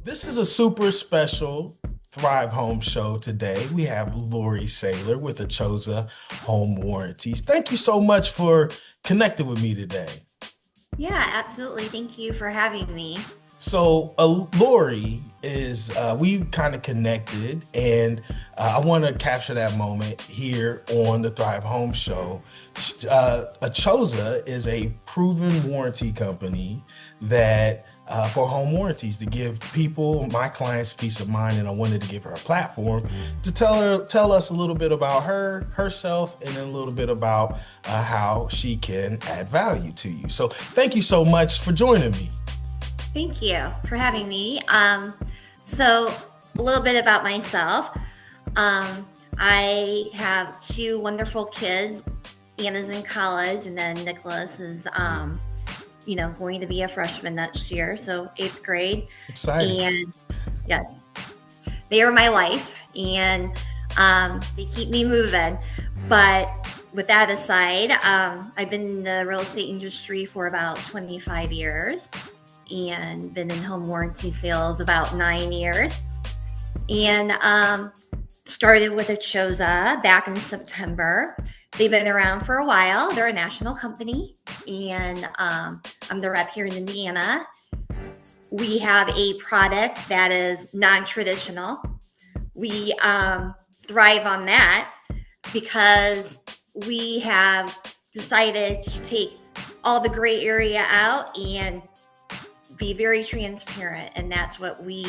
This is a super special Thrive Home show today. We have Lori Saylor with Achosa Home Warranties. Thank you so much for connecting with me today. Yeah, absolutely. Thank you for having me. Lori is, we kind of connected, and I want to capture that moment here on the Thrive Home Show. Achosa is a proven warranty company that for home warranties to give people, my clients, peace of mind, and I wanted to give her a platform to tell us a little bit about herself, and then a little bit about how she can add value to you. So, thank you so much for joining me. Thank you for having me. So a little bit about myself. I have two wonderful kids. Anna's in college, and then Nicholas is, going to be a freshman next year, so eighth grade. Exciting. And yes, they are my life, and they keep me moving. But with that aside, I've been in the real estate industry for about 25 years. And been in home warranty sales about 9 years, and started with Achosa back in September. They've been around for a while. They're a national company, and I'm the rep here in Indiana. We have a product that is non-traditional. We thrive on that because we have decided to take all the gray area out and be very transparent, and that's what we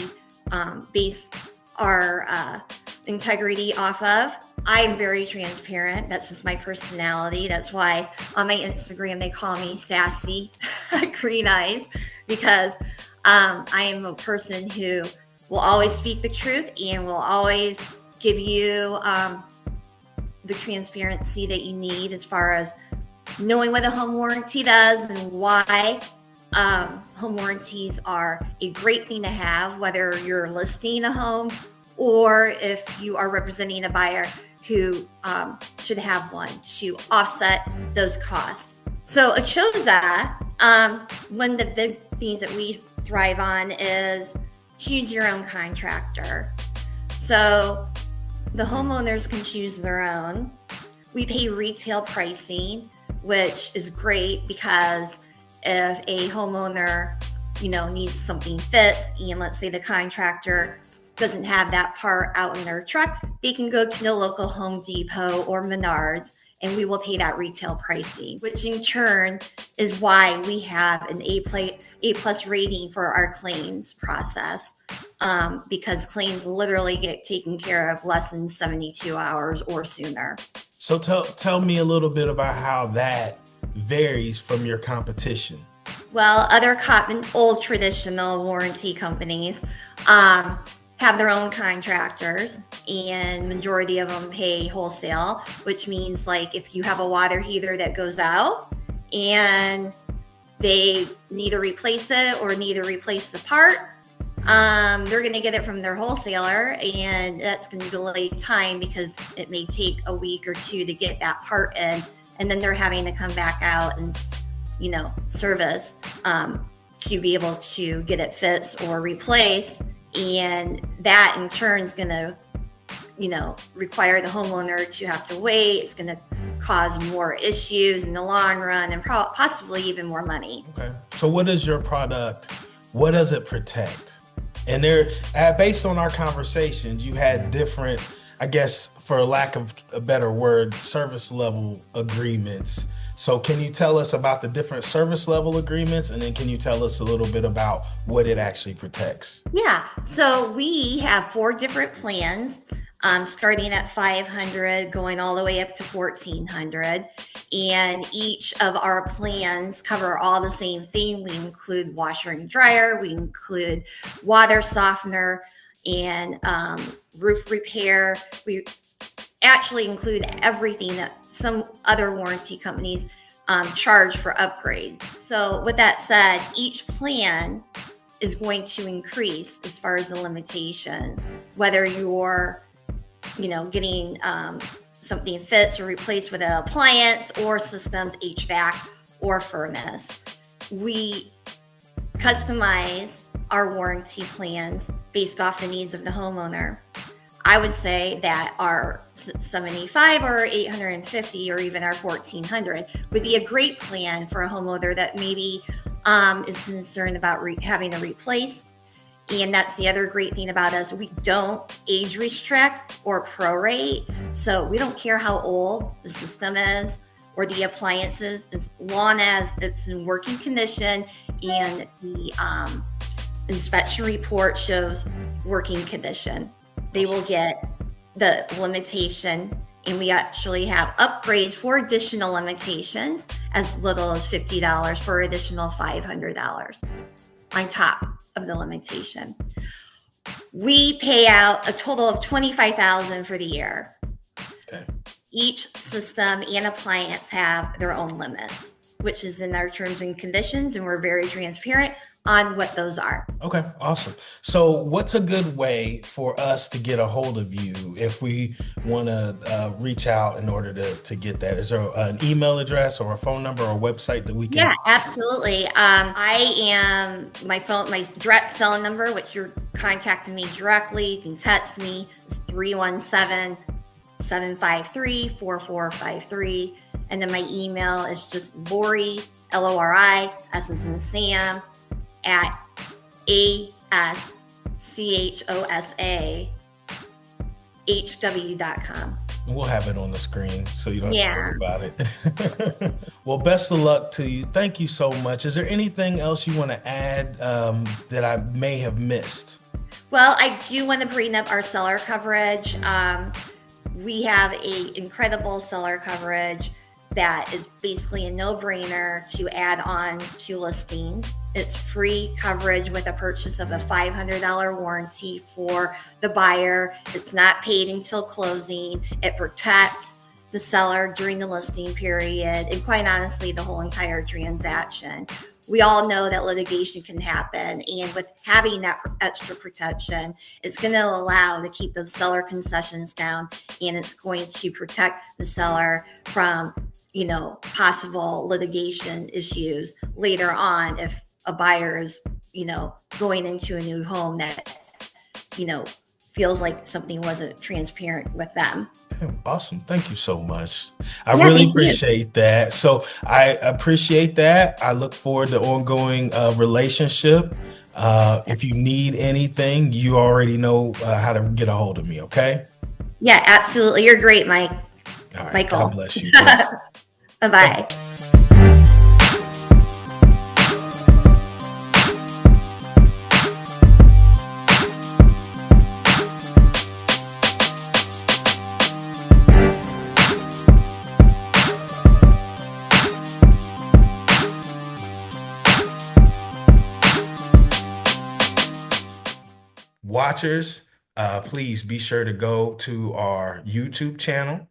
base our integrity off of. I'm very transparent. That's just my personality. That's why on my Instagram they call me Sassy Green Eyes, because I am a person who will always speak the truth and will always give you the transparency that you need as far as knowing what a home warranty does and why. Home warranties are a great thing to have, whether you're listing a home or if you are representing a buyer who should have one to offset those costs. So Achosa, one of the big things that we thrive on is choose your own contractor. So the homeowners can choose their own. We pay retail pricing, which is great because if a homeowner, needs something fixed, and let's say the contractor doesn't have that part out in their truck, they can go to the local Home Depot or Menards, and we will pay that retail pricing, which in turn is why we have an A+ rating for our claims process, because claims literally get taken care of less than 72 hours or sooner. So tell me a little bit about how that varies from your competition. Well, other old traditional warranty companies have their own contractors, and majority of them pay wholesale, which means like if you have a water heater that goes out and they need to replace it or need to replace the part, they're going to get it from their wholesaler, and that's going to delay time because it may take a week or two to get that part in, and then they're having to come back out and service to be able to get it fixed or replaced, and that in turn is going to require the homeowner to have to wait. It's going to cause more issues in the long run and possibly even more money. Okay. So what is your product? What does it protect? And based on our conversations, you had different, I guess, for lack of a better word, service level agreements. So can you tell us about the different service level agreements? And then can you tell us a little bit about what it actually protects? Yeah. So we have 4 different plans, starting at $500, going all the way up to $1,400. And each of our plans cover all the same thing. We include washer and dryer. We include water softener and roof repair. We actually include everything that some other warranty companies charge for upgrades. So with that said, each plan is going to increase as far as the limitations, whether you're, getting something fixed or replaced with an appliance or systems, HVAC or furnace. We customize our warranty plans based off the needs of the homeowner. I would say that our 75 or 850 or even our 1400 would be a great plan for a homeowner that maybe is concerned about having to replace. And that's the other great thing about us. We don't age restrict or prorate. So we don't care how old the system is or the appliances, as long as it's in working condition and the inspection report shows working condition. They will get the limitation, and we actually have upgrades for additional limitations as little as $50 for additional $500 on top of the limitation. We pay out a total of $25,000 for the year. Okay. Each system and appliance have their own limits, which is in our terms and conditions, and we're very transparent on what those are. Okay, awesome. So, what's a good way for us to get a hold of you if we want to reach out in order to get that? Is there an email address or a phone number or a website that we can? Yeah, absolutely. I am my direct cell number, which you're contacting me directly. You can text me. It's 317-753-4453. And then my email is just Lori, Lori, S as in Sam, at ASCHOSAHW.com. We'll have it on the screen so you don't have to worry about it. Well, best of luck to you. Thank you so much. Is there anything else you want to add that I may have missed? Well, I do want to bring up our seller coverage. We have an incredible seller coverage that is basically a no-brainer to add on to listings. It's free coverage with a purchase of a $500 warranty for the buyer. It's not paid until closing. It protects the seller during the listing period and, quite honestly, the whole entire transaction. We all know that litigation can happen, and with having that extra protection, it's going to allow to keep those seller concessions down, and it's going to protect the seller from possible litigation issues later on if a buyer is, going into a new home that, feels like something wasn't transparent with them. Awesome. Thank you so much. I really appreciate that. So I appreciate that. I look forward to ongoing relationship. If you need anything, you already know how to get a hold of me. Okay. Yeah, absolutely. You're great, Mike. All right. Michael. God bless you. Bye-bye. Watchers, please be sure to go to our YouTube channel,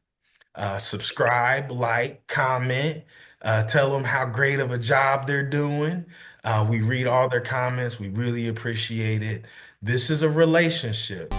subscribe, like, comment, tell them how great of a job they're doing. We read all their comments. We really appreciate it. This is a relationship.